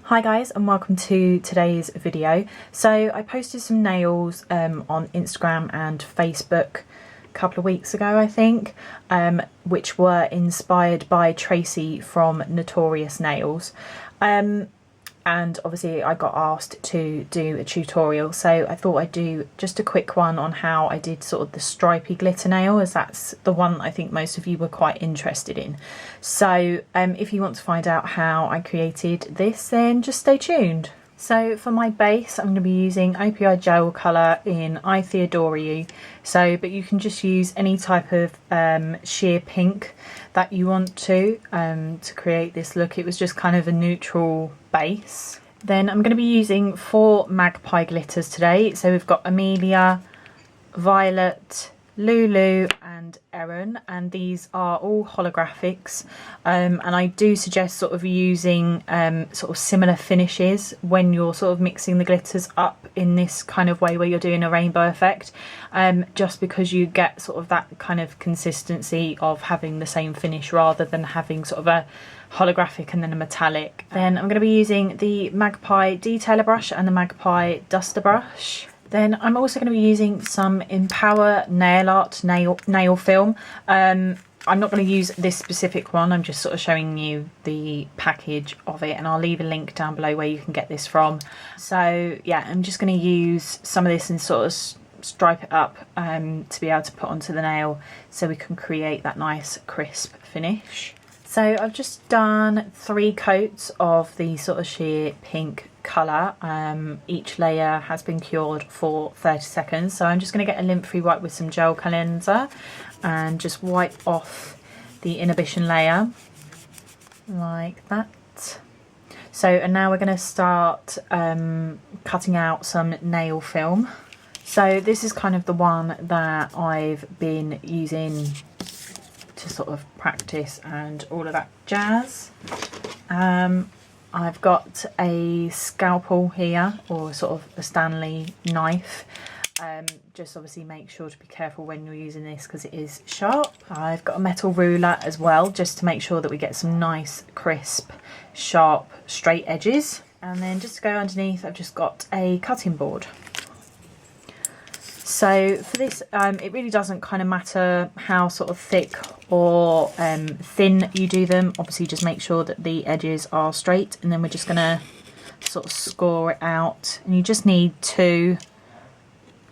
Hi guys, and welcome to today's video. So I posted some nails on Instagram and Facebook a couple of weeks ago, I think, which were inspired by Tracy from Notorious Nails. And obviously I got asked to do a tutorial, so I thought I'd do just a quick one on how I did sort of the stripy glitter nail, as that's the one I think most of you were quite interested in. So if you want to find out how I created this, then just stay tuned. So for my base, I'm going to be using OPI Gelcolor in I Theodore You. So, but you can just use any type of sheer pink that you want to create this look. It was just kind of a neutral base. Then I'm going to be using 4 Magpie glitters today. So we've got Amelia, Violet, Lulu and Erin, and these are all holographics, and I do suggest sort of using sort of similar finishes when you're sort of mixing the glitters up in this kind of way where you're doing a rainbow effect, just because you get sort of that kind of consistency of having the same finish rather than having sort of a holographic and then a metallic. Then I'm going to be using the Magpie detailer brush and the Magpie duster brush. Then I'm also going to be using some Empower nail art nail film. I'm not going to use this specific one, I'm just sort of showing you the package of it, and I'll leave a link down below where you can get this from. So yeah, I'm just going to use some of this and sort of stripe it up to be able to put onto the nail so we can create that nice crisp finish. So I've just done 3 coats of the sort of sheer pink colour. Each layer has been cured for 30 seconds. So I'm just going to get a lint-free wipe with some gel cleanser and just wipe off the inhibition layer like that. So, and now we're going to start cutting out some nail film. So this is kind of the one that I've been using to sort of practice and all of that jazz. I've got a scalpel here, or sort of a Stanley knife. Just obviously make sure to be careful when you're using this because it is sharp. I've got a metal ruler as well, just to make sure that we get some nice crisp sharp straight edges. And then just to go underneath, I've just got a cutting board. So for this, it really doesn't kind of matter how sort of thick or thin you do them. Obviously just make sure that the edges are straight, and then we're just going to sort of score it out. And you just need 2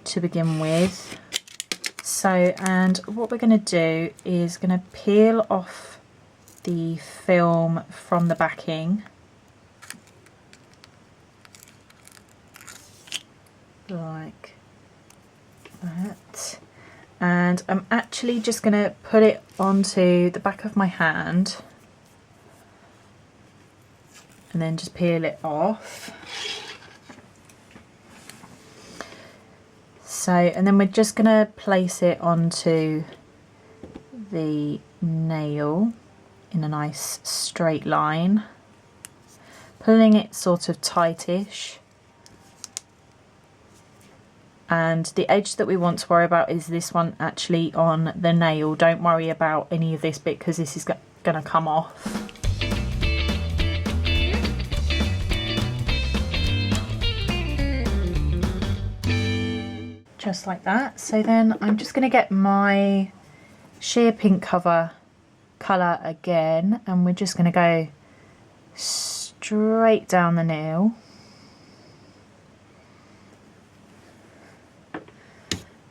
to begin with. So, and what we're going to do is going to peel off the film from the backing. Like that. And I'm actually just going to put it onto the back of my hand and then just peel it off. So, and then we're just going to place it onto the nail in a nice straight line, pulling it sort of tightish. And the edge that we want to worry about is this one actually on the nail. Don't worry about any of this bit because this is going to come off. Just like that. So then I'm just going to get my sheer pink colour again, and we're just going to go straight down the nail.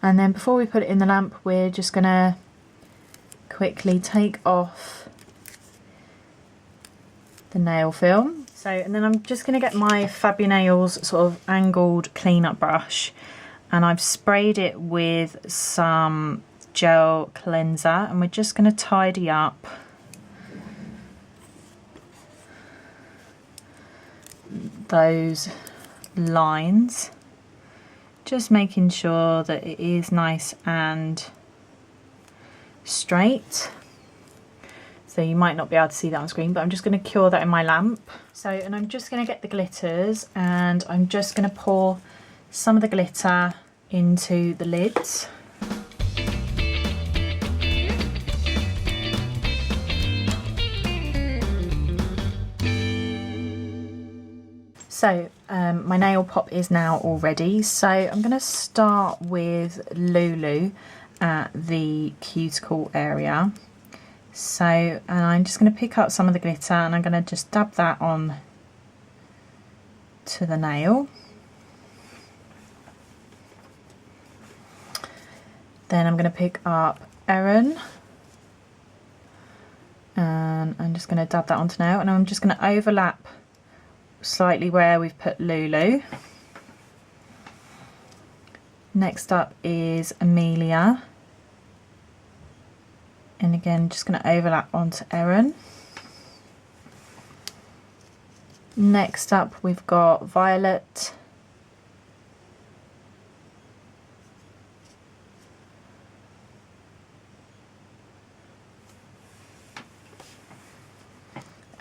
And then before we put it in the lamp, we're just going to quickly take off the nail film. So, and then I'm just going to get my Fabunails sort of angled cleanup brush, and I've sprayed it with some gel cleanser, and we're just going to tidy up those lines. Just making sure that it is nice and straight. So you might not be able to see that on screen, but I'm just going to cure that in my lamp. So, and I'm just going to get the glitters, and I'm just going to pour some of the glitter into the lids. So my nail pop is now all ready. So I'm going to start with Lulu at the cuticle area. So, and I'm just going to pick up some of the glitter and I'm going to just dab that on to the nail. Then I'm going to pick up Erin and I'm just going to dab that onto nail, and I'm just going to overlap slightly where we've put Lulu. Next up is Amelia, and again just going to overlap onto Erin. Next up we've got Violet,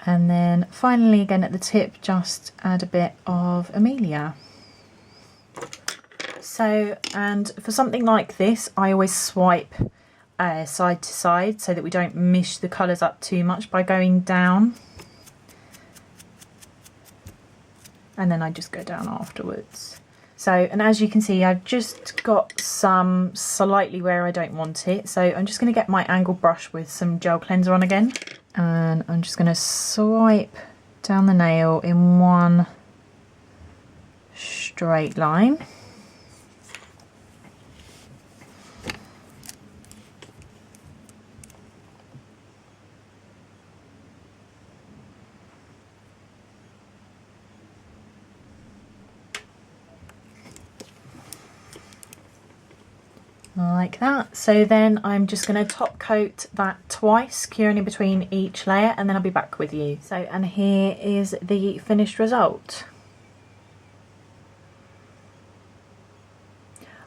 and then finally again at the tip just add a bit of Amelia. So, and for something like this I always swipe side to side so that we don't mish the colours up too much by going down, and then I just go down afterwards. So, and as you can see I've just got some slightly where I don't want it, so I'm just going to get my angled brush with some gel cleanser on again, and I'm just going to swipe down the nail in one straight line. Like that. So then I'm just going to top coat that twice, curing in between each layer, and then I'll be back with you. So, and here is the finished result.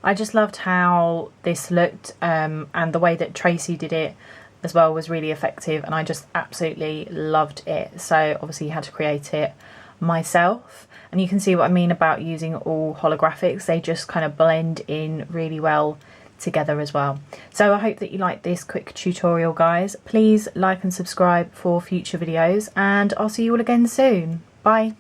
I just loved how this looked, and the way that Tracy did it as well was really effective, and I just absolutely loved it. So obviously you had to create it myself, and you can see what I mean about using all holographics. They just kind of blend in really well together as well. So I hope that you like this quick tutorial, guys. Please like and subscribe for future videos, and I'll see you all again soon. Bye.